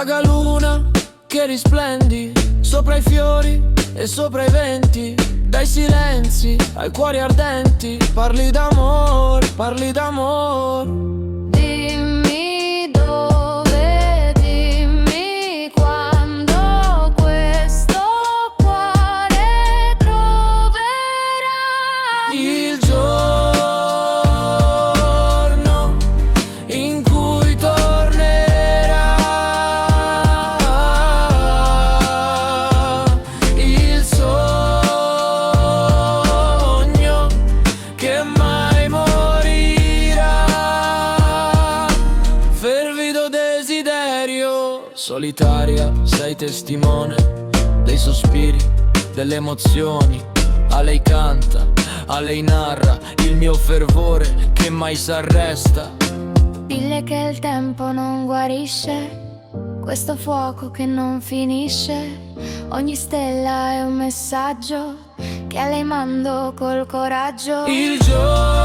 vaga luna che risplendi sopra i fiori e sopra i venti, dai silenzi ai cuori ardenti, parli d'amor, parli d'amor. Dimmi dove, dimmi quando questo cuore troverà Il giorno in cui tornerà il sogno che mai morirà. Fervido desiderio, solitaria, sei testimone dei sospiri, delle emozioni. A lei canta, a lei narra il mio fervore che mai s'arresta. Dille che il tempo non guarisce, questo fuoco che non finisce. Ogni stella è un messaggio che a lei mando col coraggio. Il giorno